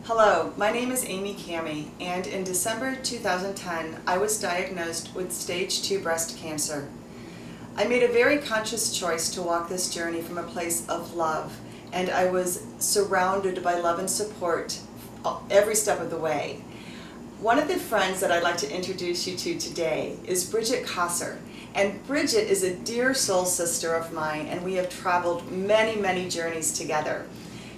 Hello, my name is Amy Camie, and in December 2010, I was diagnosed with stage 2 breast cancer. I made a very conscious choice to walk this journey from a place of love, and I was surrounded by love and support every step of the way. One of the friends that I'd like to introduce you to today is Bridget Kosser. And Bridget is a dear soul sister of mine, and we have traveled many journeys together.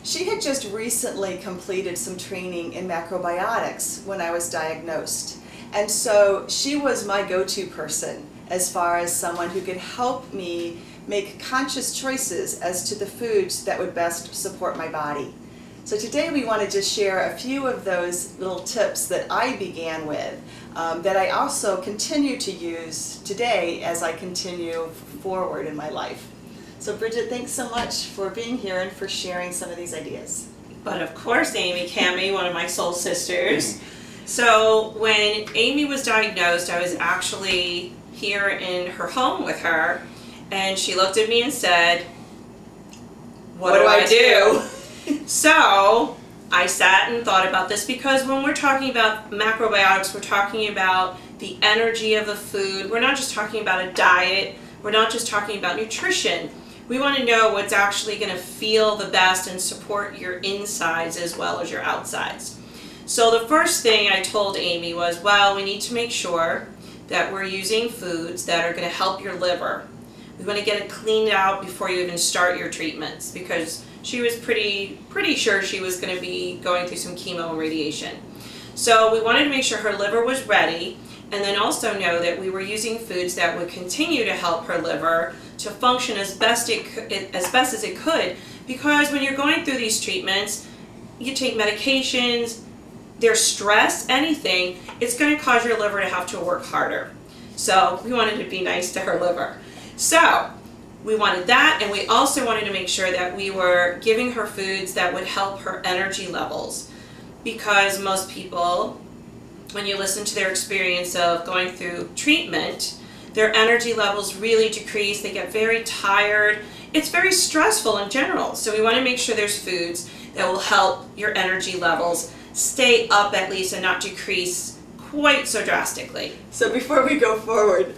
She had just recently completed some training in macrobiotics when I was diagnosed. And so she was my go-to person as far as someone who could help me make conscious choices as to the foods that would best support my body. So today we want to just share a few of those little tips that I began with that I also continue to use today as I continue forward in my life. So Bridget, thanks so much for being here and for sharing some of these ideas. But of course, Amy Camie, one of my soul sisters. So when Amy was diagnosed, I was actually here in her home with her, and she looked at me and said, what do I do? So I sat and thought about this, because when we're talking about macrobiotics, we're talking about the energy of the food. We're not just talking about a diet. We're not just talking about nutrition. We want to know what's actually going to feel the best and support your insides as well as your outsides. So the first thing I told Amy was, well, we need to make sure that we're using foods that are going to help your liver. We want to get it cleaned out before you even start your treatments, because she was pretty sure she was going to be going through some chemo and radiation. So we wanted to make sure her liver was ready, and then also know that we were using foods that would continue to help her liver to function as best as it could, because when you're going through these treatments, you take medications, there's stress, anything, it's going to cause your liver to have to work harder. So we wanted to be nice to her liver. So we wanted that, and we also wanted to make sure that we were giving her foods that would help her energy levels, because most people, when you listen to their experience of going through treatment, their energy levels really decrease. They get very tired. It's very stressful in general. So we want to make sure there's foods that will help your energy levels stay up at least and not decrease quite so drastically. So before we go forward,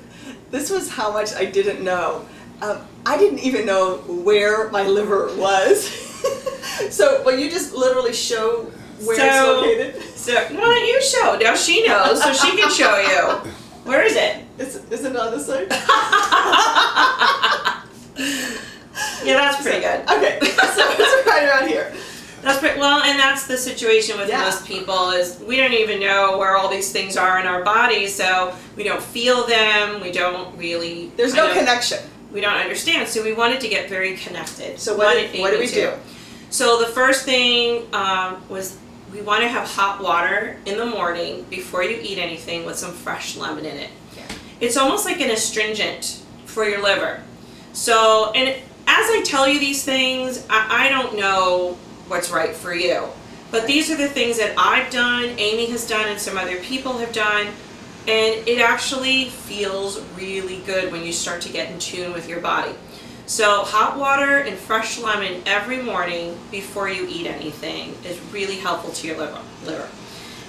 this was how much I didn't know. I didn't even know where my liver was. So will you just literally show where it's located? So why don't you show? Now she knows, so she can show you. Where is it? Isn't it on this side? Yeah, that's pretty good. Okay, so it's right around here. That's pretty well, and that's the situation with most people, is we don't even know where all these things are in our bodies, so we don't feel them. We don't really. There's no connection. We don't understand, so we wanted to get very connected. So what do we do? So the first thing was, we want to have hot water in the morning before you eat anything with some fresh lemon in it. Yeah. It's almost like an astringent for your liver. So, and as I tell you these things, I don't know what's right for you. But these are the things that I've done, Amy has done, and some other people have done. And it actually feels really good when you start to get in tune with your body. So hot water and fresh lemon every morning before you eat anything is really helpful to your liver.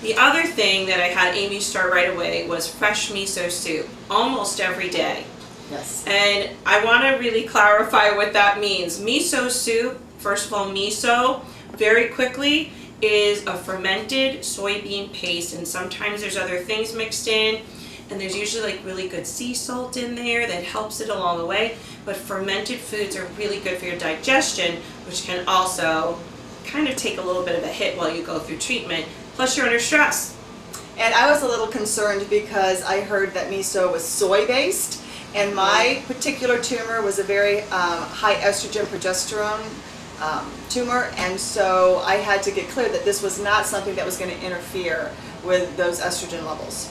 The other thing that I had Amy start right away was fresh miso soup, almost every day. Yes. And I want to really clarify what that means. Miso soup, first of all, miso, very quickly, is a fermented soybean paste, and sometimes there's other things mixed in. And there's usually like really good sea salt in there that helps it along the way. But fermented foods are really good for your digestion, which can also kind of take a little bit of a hit while you go through treatment. Plus you're under stress. And I was a little concerned because I heard that miso was soy-based, and my particular tumor was a very high estrogen progesterone tumor, and so I had to get clear that this was not something that was going to interfere with those estrogen levels.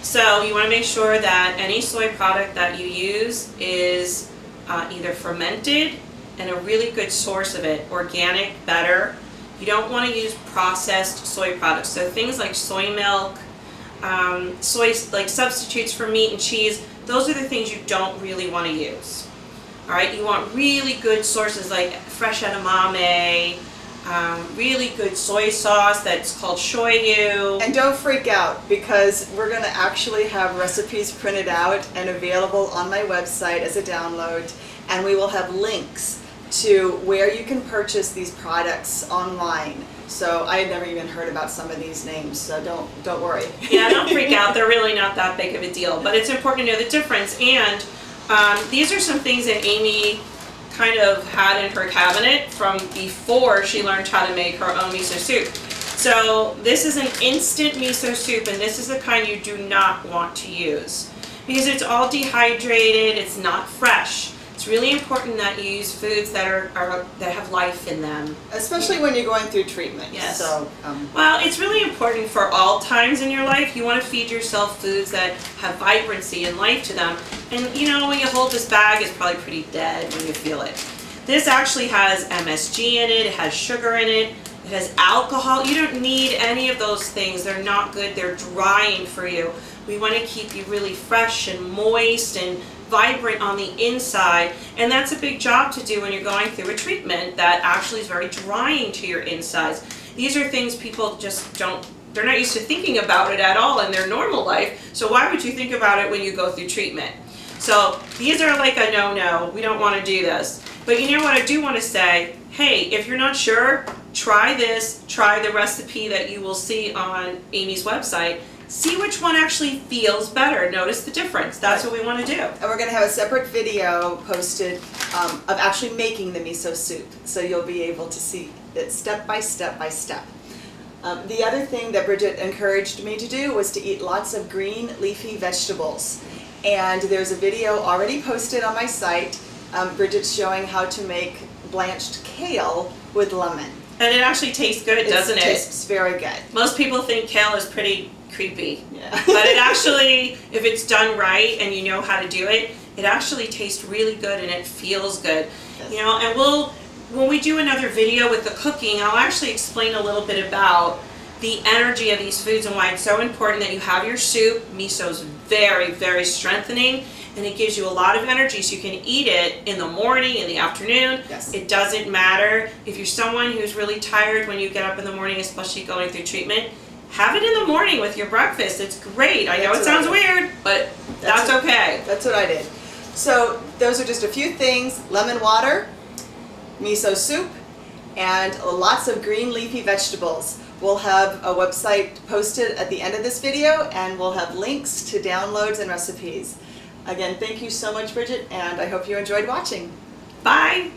So you want to make sure that any soy product that you use is either fermented and a really good source of it, organic, better. You don't want to use processed soy products. So things like soy milk, soy like substitutes for meat and cheese, those are the things you don't really want to use. All right, you want really good sources like fresh edamame, really good soy sauce that's called shoyu. And don't freak out, because we're going to actually have recipes printed out and available on my website as a download, and we will have links to where you can purchase these products online. So I had never even heard about some of these names, so don't worry. Yeah, don't freak out. They're really not that big of a deal, but it's important to know the difference. And these are some things that Amy kind of had in her cabinet from before she learned how to make her own miso soup. So this is an instant miso soup, and this is the kind you do not want to use because it's all dehydrated, it's not fresh. It's really important that you use foods that that have life in them. Especially when you're going through treatment. Yes. So, well, it's really important for all times in your life. You want to feed yourself foods that have vibrancy and life to them. And you know, when you hold this bag, it's probably pretty dead when you feel it. This actually has MSG in it, it has sugar in it, it has alcohol. You don't need any of those things. They're not good, they're drying for you. We want to keep you really fresh and moist and vibrant on the inside, and that's a big job to do when you're going through a treatment that actually is very drying to your insides. These are things people just they're not used to thinking about it at all in their normal life, so why would you think about it when you go through treatment? So these are like a no-no. We don't want to do this. But you know what I do want to say? Hey, if you're not sure, try this, try the recipe that you will see on Amy's website. See which one actually feels better. Notice the difference. That's what we want to do. and we're going to have a separate video posted of actually making the miso soup, so you'll be able to see it step by step by step. The other thing that Bridget encouraged me to do was to eat lots of green leafy vegetables, and there's a video already posted on my site. Bridget's showing how to make blanched kale with lemon. And it actually tastes good, doesn't it? It tastes very good. Most people think kale is pretty creepy. Yeah. But it actually, if it's done right and you know how to do it, it actually tastes really good and it feels good. Yes. You know, and when we do another video with the cooking, I'll actually explain a little bit about the energy of these foods and why it's so important that you have your soup. Miso's very, very strengthening, and it gives you a lot of energy, so you can eat it in the morning, in the afternoon. Yes. It doesn't matter. If you're someone who's really tired when you get up in the morning, especially going through treatment, have it in the morning with your breakfast. It's great. I know it sounds weird, but that's okay. That's what I did. So those are just a few things: lemon water, miso soup, and lots of green leafy vegetables. We'll have a website posted at the end of this video, and we'll have links to downloads and recipes. Again, thank you so much, Bridget, and I hope you enjoyed watching. Bye.